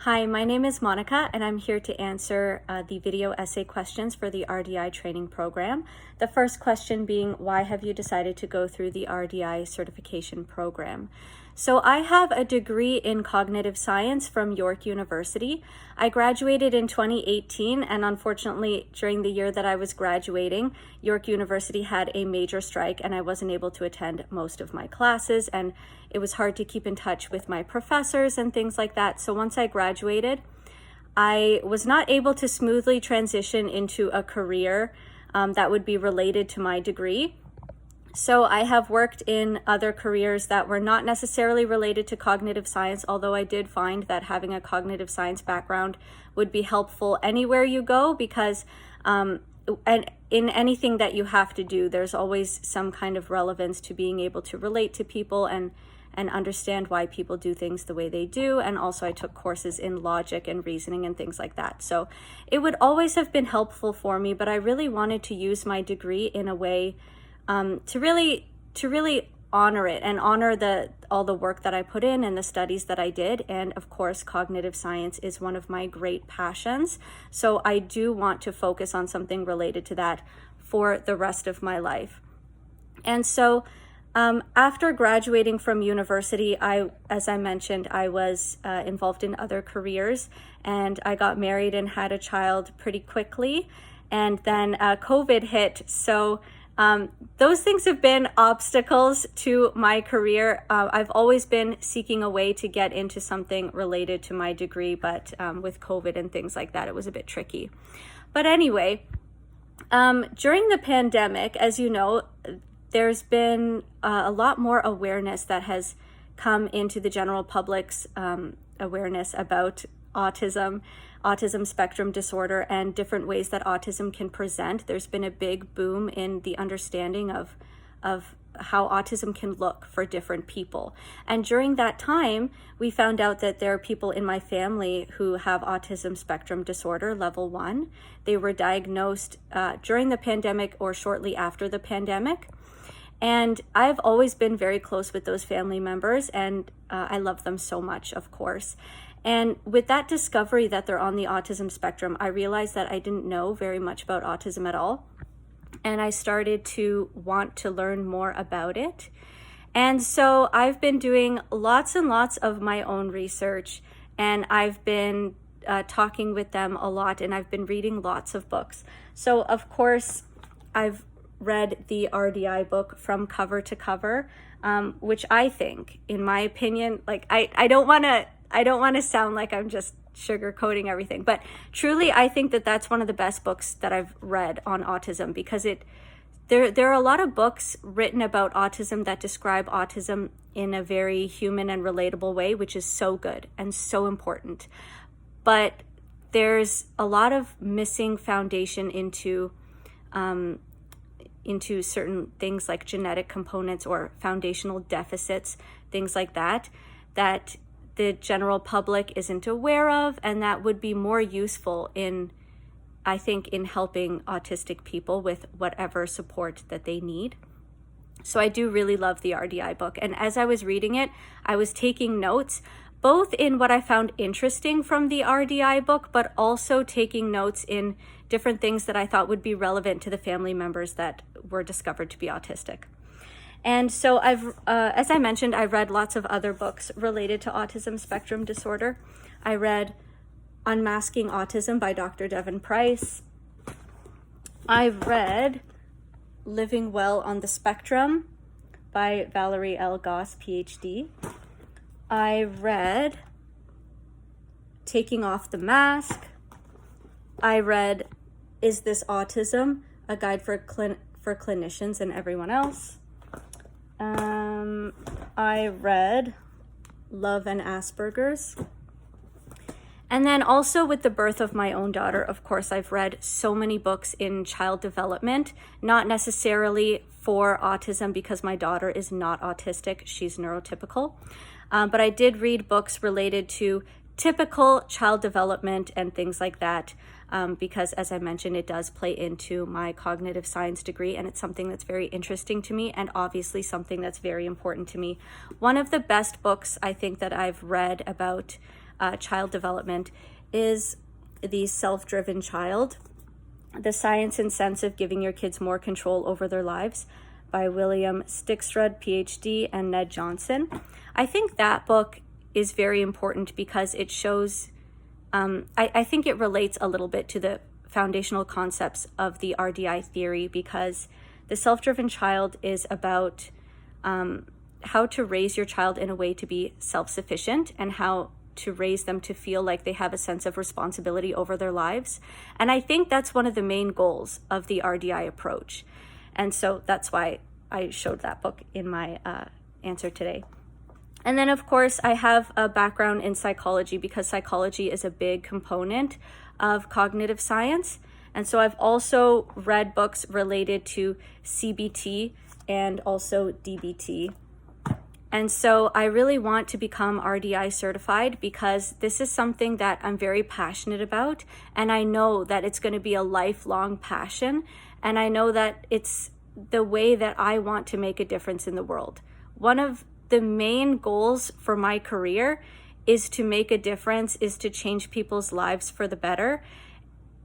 Hi, my name is Monica, and I'm here to answer the video essay questions for the RDI training program. The first question being, why have you decided to go through the RDI certification program? So I have a degree in cognitive science from York University. I graduated in 2018, and unfortunately, during the year that I was graduating, York University had a major strike and I wasn't able to attend most of my classes, and it was hard to keep in touch with my professors and things like that. So once I graduated, I was not able to smoothly transition into a career that would be related to my degree. So I have worked in other careers that were not necessarily related to cognitive science, although I did find that having a cognitive science background would be helpful anywhere you go, because and in anything that you have to do, there's always some kind of relevance to being able to relate to people and understand why people do things the way they do. And also I took courses in logic and reasoning and things like that. So it would always have been helpful for me, but I really wanted to use my degree in a way to really honor it and honor all the work that I put in and the studies that I did. And of course, cognitive science is one of my great passions. So I do want to focus on something related to that for the rest of my life. And so after graduating from university, as I mentioned, I was involved in other careers, and I got married and had a child pretty quickly. And then COVID hit. So those things have been obstacles to my career. I've always been seeking a way to get into something related to my degree, but with COVID and things like that, it was a bit tricky. But anyway, during the pandemic, as you know, there's been a lot more awareness that has come into the general public's awareness about autism spectrum disorder, and different ways that autism can present. There's been a big boom in the understanding of how autism can look for different people. And during that time, we found out that there are people in my family who have autism spectrum disorder level 1. They were diagnosed during the pandemic or shortly after the pandemic. And I've always been very close with those family members, and I love them so much, of course. And with that discovery that they're on the autism spectrum, I realized that I didn't know very much about autism at all. And I started to want to learn more about it. And so I've been doing lots and lots of my own research, and I've been talking with them a lot, and I've been reading lots of books. So of course, I've read the RDI book from cover to cover, which I think, in my opinion, like I don't want to sound like I'm just sugarcoating everything, but truly I think that that's one of the best books that I've read on autism, because there are a lot of books written about autism that describe autism in a very human and relatable way, which is so good and so important. But there's a lot of missing foundation into certain things like genetic components or foundational deficits, things like that the general public isn't aware of, and that would be more useful in helping autistic people with whatever support that they need. So I do really love the RDI book. And as I was reading it, I was taking notes, both in what I found interesting from the RDI book, but also taking notes in different things that I thought would be relevant to the family members that were discovered to be autistic. And so as I mentioned, I read lots of other books related to autism spectrum disorder. I read Unmasking Autism by Dr. Devon Price. I've read Living Well on the Spectrum by Valerie L. Goss, PhD. I read Taking Off the Mask. I read Is This Autism? A Guide for Clinicians and Everyone Else. I read Love and Asperger's. And then also with the birth of my own daughter, of course, I've read so many books in child development, not necessarily for autism because my daughter is not autistic, she's neurotypical. But I did read books related to typical child development and things like that, because as I mentioned, it does play into my cognitive science degree, and it's something that's very interesting to me and obviously something that's very important to me. One of the best books I think that I've read about child development is The Self-Driven Child: The Science and Sense of Giving Your Kids More Control Over Their Lives by William Stickstrud, PhD, and Ned Johnson. I think that book is very important because it shows, I think it relates a little bit to the foundational concepts of the RDI theory, because The Self-Driven Child is about how to raise your child in a way to be self-sufficient and how to raise them to feel like they have a sense of responsibility over their lives. And I think that's one of the main goals of the RDI approach. And so that's why I showed that book in my answer today. And then, of course, I have a background in psychology because psychology is a big component of cognitive science. And so I've also read books related to CBT and also DBT. And so I really want to become RDI certified because this is something that I'm very passionate about. And I know that it's going to be a lifelong passion. And I know that it's the way that I want to make a difference in the world. One of the main goals for my career is to make a difference, is to change people's lives for the better.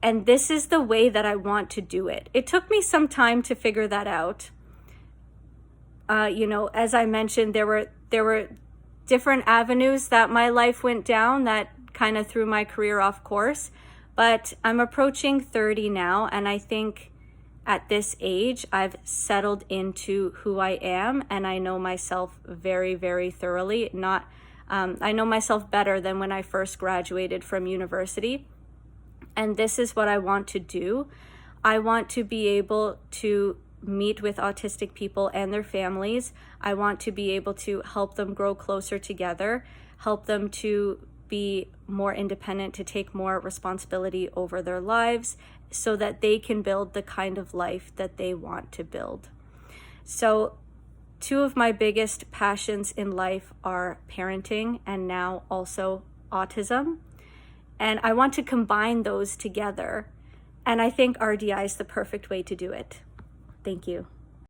And this is the way that I want to do it. It took me some time to figure that out. As I mentioned, there were different avenues that my life went down that kind of threw my career off course. But I'm approaching 30 now, and I think at this age, I've settled into who I am, and I know myself very, very thoroughly. I know myself better than when I first graduated from university. And this is what I want to do. I want to be able to meet with autistic people and their families. I want to be able to help them grow closer together, help them to be more independent, to take more responsibility over their lives so that they can build the kind of life that they want to build. So 2 of my biggest passions in life are parenting and now also autism. And I want to combine those together. And I think RDI is the perfect way to do it. Thank you.